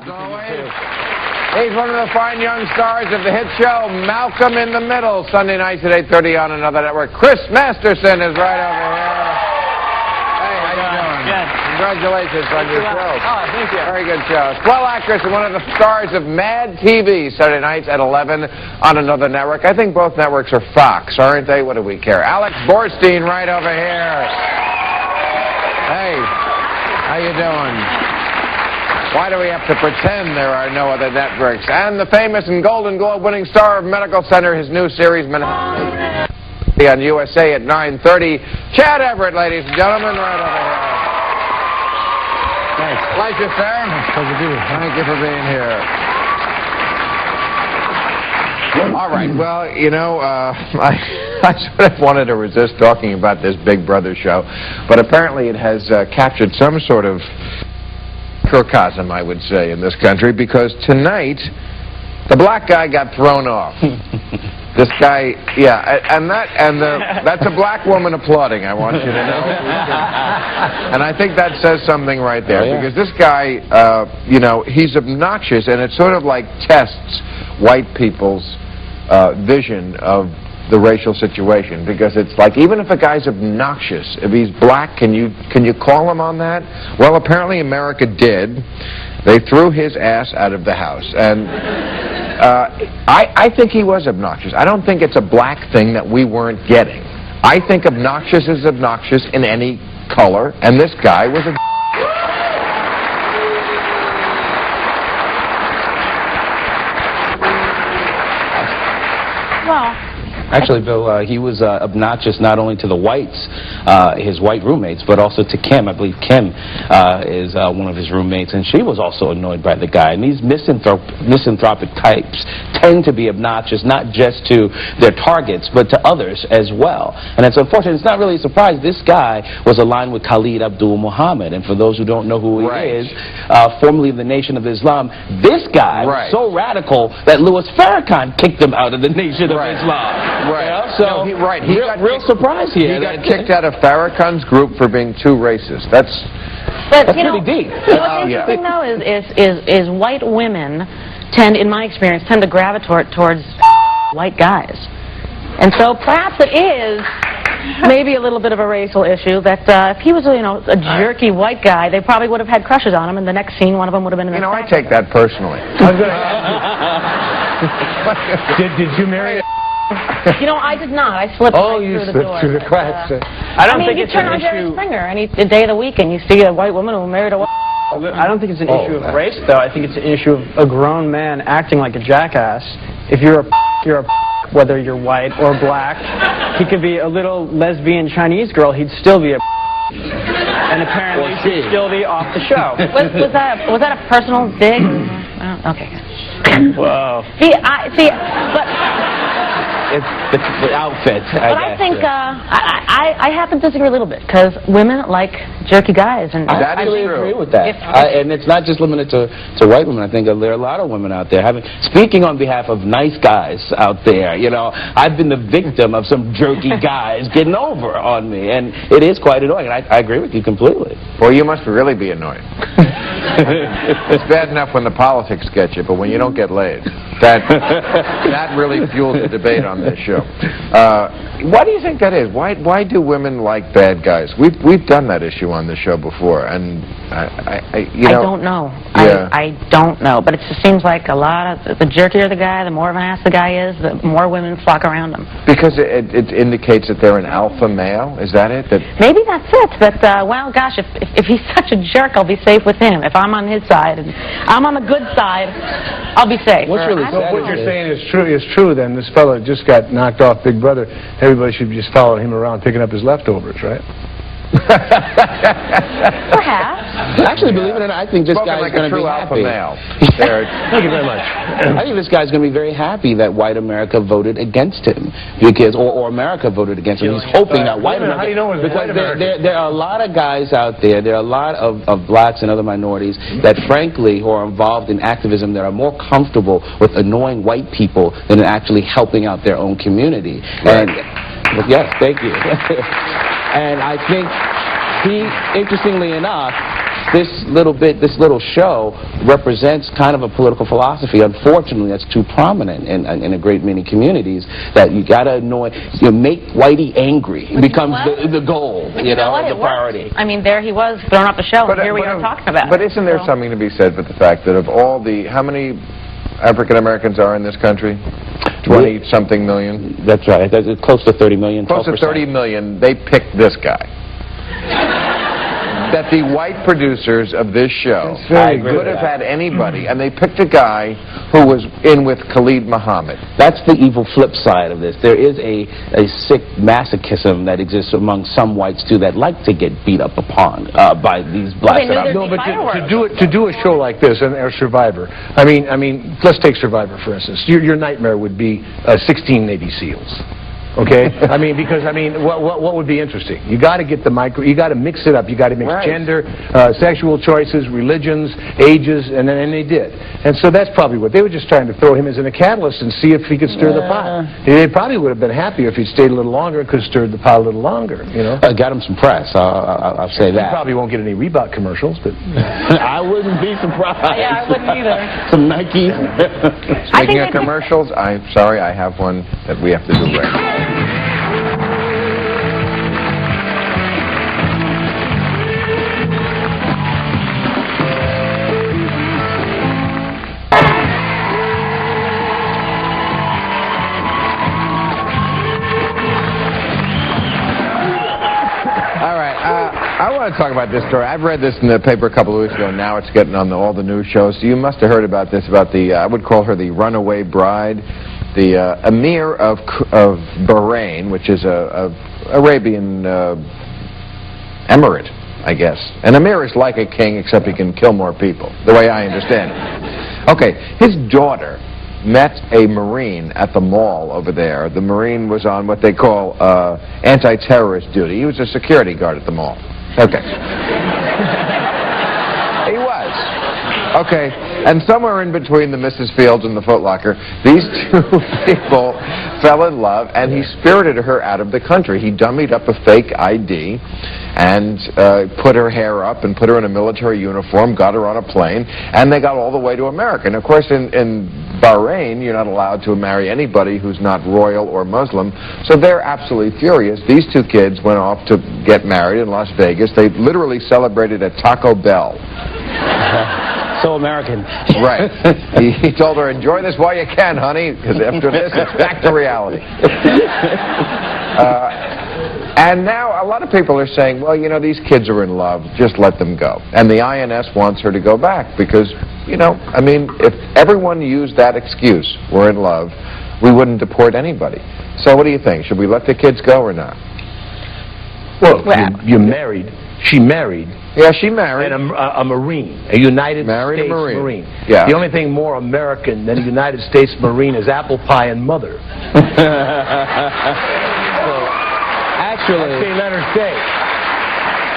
always. He's one of the fine young stars of the hit show Malcolm in the Middle, Sunday nights at 8:30 on another network. Chris Masterson is right over here. Hey, how you doing? Good. Congratulations on your show. Oh, thank you. Very good show. Swell actress and one of the stars of Mad TV, Saturday nights at 11 on another network. I think both networks are Fox, aren't they? What do we care? Alex Borstein right over here. Hey, how you doing? Why do we have to pretend there are no other networks? And the famous and Golden Globe winning star of Medical Center, his new series, Panelists, on USA at 9:30. Chad Everett, ladies and gentlemen, right over here. Thanks. Pleasure, sir. Pleasure to be here. Thank you for being here. All right, well, you know, I sort of wanted to resist talking about this Big Brother show, but apparently it has captured some sort of microcosm, I would say, in this country, because tonight the black guy got thrown off. This guy, yeah, that's a black woman applauding, I want you to know. And I think that says something right there, because this guy, you know, he's obnoxious, and it sort of like tests white people's vision of the racial situation, because it's like, even if a guy's obnoxious, if he's black, can you call him on that? Well, apparently America did. They threw his ass out of the house, and I think he was obnoxious. I don't think it's a black thing that we weren't getting. I think obnoxious is obnoxious in any color, and this guy was a... Actually, Bill, he was obnoxious not only to the whites, his white roommates, but also to Kim. I believe Kim is one of his roommates, and she was also annoyed by the guy. And these misanthropic types tend to be obnoxious not just to their targets, but to others as well. And it's unfortunate. It's not really a surprise. This guy was aligned with Khalid Abdul Muhammad, and for those who don't know who he is, formerly of the Nation of Islam, this guy was so radical that Louis Farrakhan kicked him out of the Nation of Islam. Right. You know? So, no, he got real surprise here. He got kicked out of Farrakhan's group for being too racist. That's pretty deep. What's interesting, though, is white women tend, in my experience, tend to gravitate towards white guys. And so perhaps it is maybe a little bit of a racial issue that if he was, you know, a jerky white guy, they probably would have had crushes on him, and the next scene, one of them would have been in the I take that personally. Did you marry? You know, I did not. I slipped right you through the slipped door. through the cracks. I don't think you it's turn an on Jerry issue. Springer any day of the week, and you see a white woman who married a white. I don't think it's an issue of race, though. I think it's an issue of a grown man acting like a jackass. If you're a whether you're white or black. He could be a little lesbian Chinese girl. He'd still be a and apparently she'd still be off the show. Was that a personal dig? Okay. Wow. It's the outfit. I think I have to disagree a little bit, because women like jerky guys, and I really agree with that. And it's not just limited to white women. I think there are a lot of women out there. Speaking on behalf of nice guys out there, you know, I've been the victim of some jerky guys getting over on me, and it is quite annoying. And I agree with you completely. Well, you must really be annoyed. It's bad enough when the politics get you, but when you don't get laid, that really fuels the debate on this show. Why do you think that is? Why do women like bad guys? We've done that issue on the show before, and I don't know. Yeah. I don't know, but it just seems like a lot of the jerkier the guy, the more of an ass the guy is, the more women flock around him. Because it indicates that they're an alpha male. Is that it? Maybe that's it. That well, gosh, if he's such a jerk, I'll be safe with him. If I'm on his side and I'm on the good side, I'll be safe. What's really sad what you're saying is true. Then this fellow just got knocked off Big Brother. Everybody should just follow him around picking up his leftovers, right? Perhaps. Actually, believe it or not, I think this guy's like going to be happy. Thank you very much. I think this guy's going to be very happy that white America voted against him, because or America voted against him. He's hoping that white America. How do you know it was because white America? there are a lot of guys out there. There are a lot of blacks and other minorities that, frankly, who are involved in activism that are more comfortable with annoying white people than actually helping out their own community. And yes, thank you. And I think he, interestingly enough, this little show represents kind of a political philosophy. Unfortunately, that's too prominent in a great many communities. That you got to annoy, make Whitey angry. It becomes the goal, the priority. I mean, there he was throwing up the show, and here we are talking about it. But isn't there something to be said with the fact that of all the, how many African Americans are in this country? 20-something million? That's right. That's close to 30 million. Close to 30 million. They picked this guy. That the white producers of this show could have had anybody, and they picked a guy who was in with Khalid Muhammad. That's the evil flip side of this. There is a sick masochism that exists among some whites too that like to get beat up upon by these blacks. No, but to do a show like this, or Survivor. I mean, let's take Survivor for instance. Your nightmare would be 16 Navy SEALs. Okay, what would be interesting? You got to get you got to mix it up. You got to mix gender, sexual choices, religions, ages, and they did. And so that's probably what they were just trying to throw him as in a catalyst and see if he could stir the pot. They probably would have been happier if he'd stayed a little longer and could have stirred the pot a little longer. Got him some press. I'll say that. He probably won't get any Reebok commercials, but I wouldn't be surprised. Yeah, I wouldn't either. Some Nike. Speaking of commercials, I'm sorry, I have one that we have to do right now. I want to talk about this story. I've read this in the paper a couple of weeks ago, and now it's getting on all the news shows. So you must have heard about this, about the, I would call her the runaway bride, the Emir of Bahrain, which is a Arabian emirate, I guess. An Emir is like a king, except he can kill more people, the way I understand it. Okay, his daughter met a Marine at the mall over there. The Marine was on what they call anti-terrorist duty. He was a security guard at the mall. Okay. He was. Okay. And somewhere in between the Mrs. Fields and the Foot Locker, these two people fell in love, and he spirited her out of the country. He dummied up a fake ID and put her hair up and put her in a military uniform, got her on a plane, and they got all the way to America. And of course, in Bahrain, you're not allowed to marry anybody who's not royal or Muslim, so they're absolutely furious. These two kids went off to get married in Las Vegas. They literally celebrated at Taco Bell. So American. Right. He told her, enjoy this while you can, honey, because after this, it's back to reality. And now a lot of people are saying, well, these kids are in love, just let them go. And the INS wants her to go back because, if everyone used that excuse, we're in love, we wouldn't deport anybody. So what do you think? Should we let the kids go or not? Well, you married. She married. Yeah, she married. And a Marine, a United States Marine. Yeah. The only thing more American than a United States Marine is apple pie and mother. Actually, let her stay.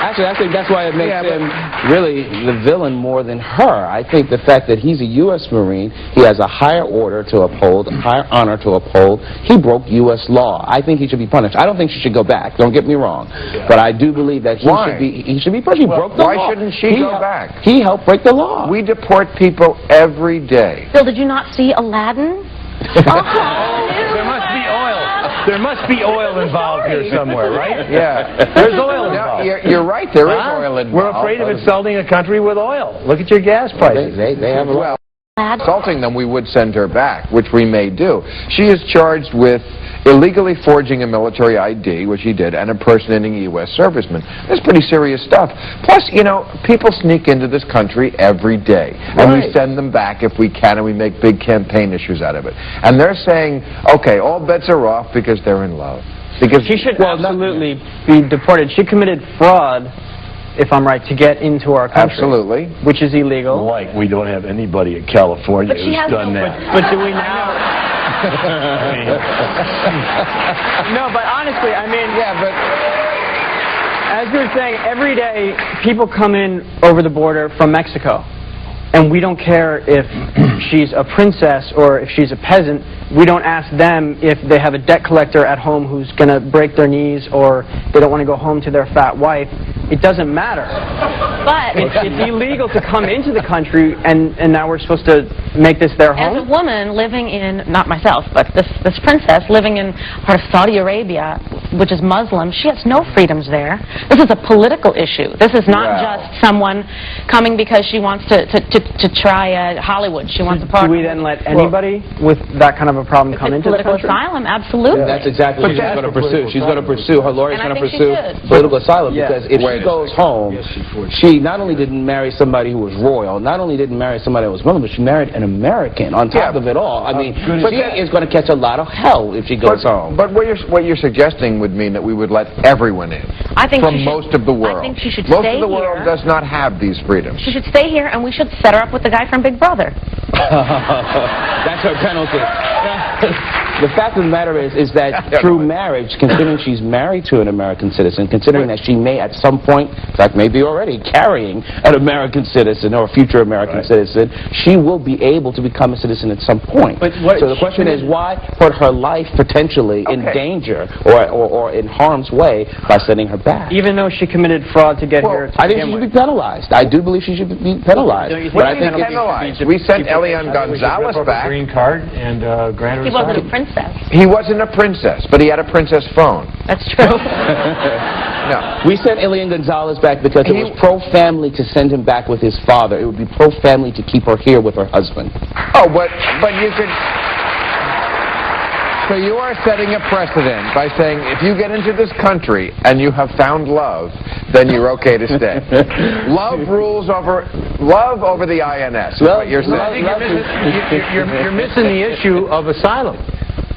Actually, I think that's why it makes him really the villain more than her. I think the fact that he's a U.S. Marine, he has a higher order to uphold, a higher honor to uphold. He broke U.S. law. I think he should be punished. I don't think she should go back. Don't get me wrong. But I do believe that he should be punished. He broke the law. Why shouldn't she go back? He helped break the law. We deport people every day. Bill, did you not see Aladdin? There must be oil involved here somewhere, right? Yeah. There's oil involved. You're right, there is oil involved. We're afraid of insulting a country with oil. Look at your gas prices. They have a well, insulting them, we would send her back, which we may do. She is charged with illegally forging a military ID, which he did, and impersonating a U.S. serviceman. That's pretty serious stuff. Plus, people sneak into this country every day, and we send them back if we can, and we make big campaign issues out of it. And they're saying, okay, all bets are off because they're in love. Because she should absolutely be deported. She committed fraud, if I'm right, to get into our country. Absolutely. Which is illegal. Like we don't have anybody in California who's done that. But do we now... No, but honestly, as you were saying, every day people come in over the border from Mexico, and we don't care if she's a princess or if she's a peasant, we don't ask them if they have a debt collector at home who's going to break their knees or they don't want to go home to their fat wife. It doesn't matter. But It's illegal to come into the country, and now we're supposed to make this their home? as a woman living in, not myself, but this princess living in part of Saudi Arabia, which is Muslim, she has no freedoms there. This is a political issue. This is not just someone coming because she wants to try Hollywood. She wants to Do we then let anybody with that kind of a problem come into the political country? asylum, absolutely. That's exactly what she's going to pursue. She's going to pursue, her lawyer's And I going to think she pursue should. political asylum Yeah. because if she goes home, she not only didn't marry somebody who was royal, not only didn't marry somebody who was Muslim, but she married an American on top of it all. I mean, she is going to catch a lot of hell if she goes home. But what you're suggesting would mean that we would let everyone in. I think from she should, most of the world. I think she should most stay of the world here. does not have these freedoms. She should stay here, and we should set her up with the guy from Big Brother. That's her penalty. The fact of the matter is that through marriage, considering she's married to an American citizen, considering that she may at some point, in fact maybe already, carrying an American citizen or a future American citizen, she will be able to become a citizen at some point. So the question is, why put her life potentially in danger or in harm's way by sending her back? Even though she committed fraud to get here to I think she should be penalized. I do believe she should be penalized. Don't you think But I she's think penalized? We sent Elian Gonzalez back. Green card and grant her He wasn't a asylum. princess. He wasn't a princess, but he had a princess phone. That's true. No. We sent Elian Gonzalez back because it was pro-family to send him back with his father. It would be pro-family to keep her here with her husband. Oh, but you could... So you are setting a precedent by saying if you get into this country and you have found love, then you're okay to stay. Love rules over... Love over the INS, is what you're saying. I think you're missing the issue of asylum.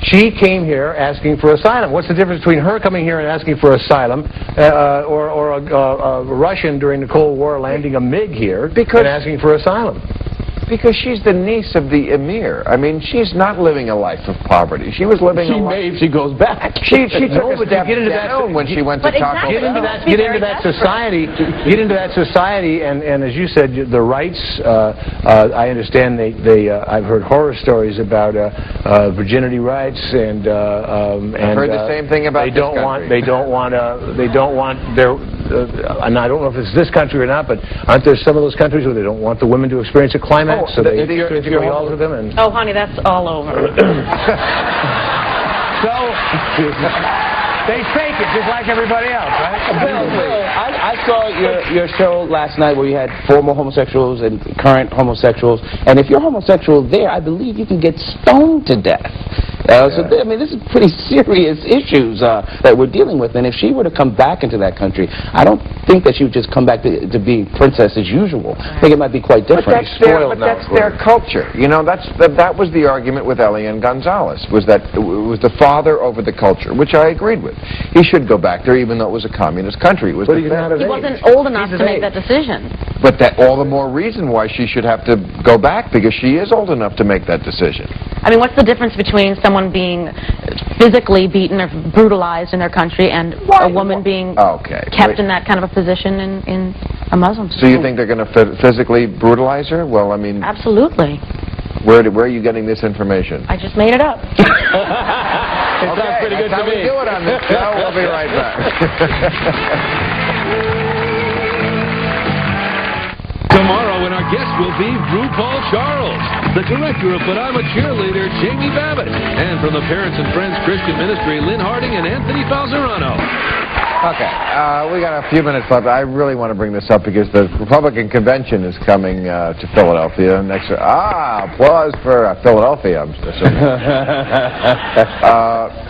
She came here asking for asylum. What's the difference between her coming here and asking for asylum or a Russian during the Cold War landing a MiG here and asking for asylum? Because she's the niece of the emir. I mean, she's not living a life of poverty. She was living a life... if she goes back. She took a step get into that- down when she went to Taco Get into Bell. that society, and as you said, the rights. I understand I've heard horror stories about virginity rights and I've heard the same thing about they don't want their. And I don't know if it's this country or not, but aren't there some of those countries where they don't want the women to experience a climax, so they physically alter them? And Oh, honey, that's all over. so they fake it just like everybody else, right? Bill, I saw your show last night where you had former homosexuals and current homosexuals, and if you're homosexual there, I believe you can get stoned to death. I mean, this is pretty serious issues that we're dealing with, and if she were to come back into that country, I don't think that she would just come back to being princess as usual. I think it might be quite different. But that's their culture. You know, that was the argument with Elian Gonzalez, was that it was the father over the culture, which I agreed with. He should go back there even though it was a communist country. It was But he's not of He age. wasn't old enough to make that decision. But that all the more reason why she should have to go back, because she is old enough to make that decision. I mean, what's the difference between someone being physically beaten or brutalized in their country and a woman being kept in that kind of a position in a Muslim So you think they're going to physically brutalize her? Well, I mean... Absolutely. Where are you getting this information? I just made it up. It sounds pretty good that's to how me. we do it on this show. We'll be right back. Tomorrow, and our guest will be RuPaul Charles, the director of But I'm a Cheerleader, Jamie Babbitt, and from the Parents and Friends Christian Ministry, Lynn Harding and Anthony Falzerano. Okay, we got a few minutes left. I really want to bring this up because the Republican convention is coming to Philadelphia next. Applause for Philadelphia, I'm assuming.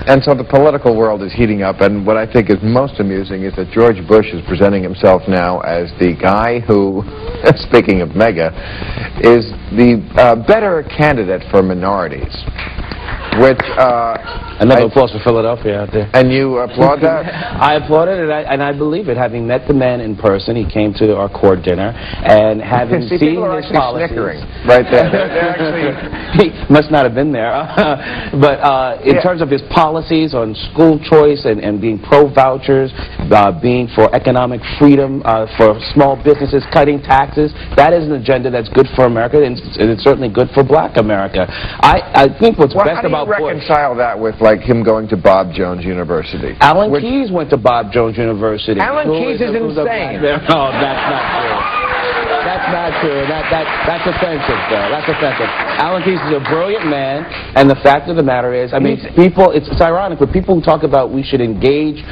And so the political world is heating up, and what I think is most amusing is that George Bush is presenting himself now as the guy who, speaking of mega, is the better candidate for minorities. which Another applause for Philadelphia out there. And you applaud that? I applaud it, and I believe it. Having met the man in person, he came to our court dinner, and having See, seen people are his actually policies, snickering right there. They're actually. He must not have been there. But in terms of his policies on school choice and being pro-vouchers, being for economic freedom, for small businesses, cutting taxes, that is an agenda that's good for America, and it's certainly good for Black America. I think what's best about Bush... How do you reconcile that with, like, him going to Bob Jones University? Alan Keyes went to Bob Jones University. Alan Keyes is insane. No, that's not true. That's not true. That's offensive, though. That's offensive. Alan Keyes is a brilliant man, and the fact of the matter is, I mean, people, it's ironic, but people who talk about we should engage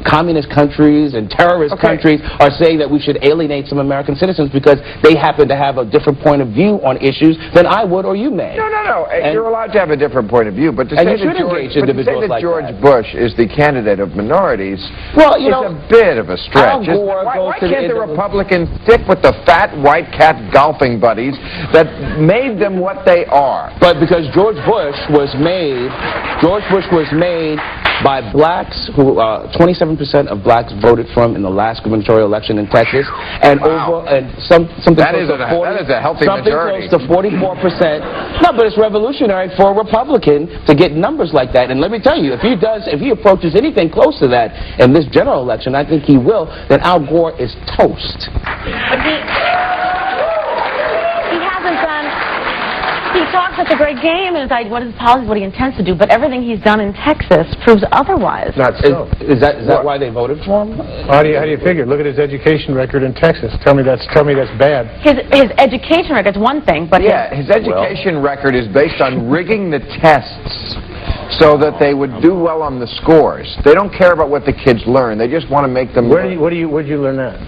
communist countries and terrorist countries are saying that we should alienate some American citizens because they happen to have a different point of view on issues than I would or you may. No. You're allowed to have a different point of view, but to say that George Bush is the candidate of minorities is a bit of a stretch. Why can't the Republicans stick with the fat white cat golfing buddies that made them what they are? But because George Bush was made by blacks who 27% of blacks voted for him in the last gubernatorial election in Texas, and something close to 44%. No, but it's revolutionary for a Republican to get numbers like that. And let me tell you, if he approaches anything close to that in this general election, I think he will, then Al Gore is toast. But he hasn't done. He talks such a great game and what his policies, what he intends to do, but everything he's done in Texas proves otherwise. Not so. Is that why they voted for him? How do you figure? Look at his education record in Texas. Tell me that's bad. His education record's one thing, but his education record is based on rigging the tests so that they would do well on the scores. They don't care about what the kids learn. They just want to make them. Where'd you learn that?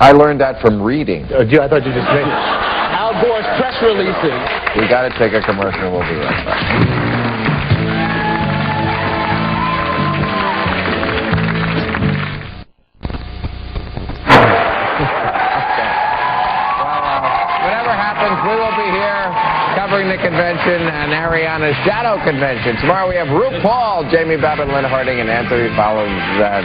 I learned that from reading. I thought you just made it. Al Gore's press releases. We got to take a commercial. We'll be right back. Whatever happens, we will be here covering the convention and Ariana's Shadow Convention. Tomorrow we have RuPaul, Jamie Babbitt, Lynn Harding, and Anthony follows that.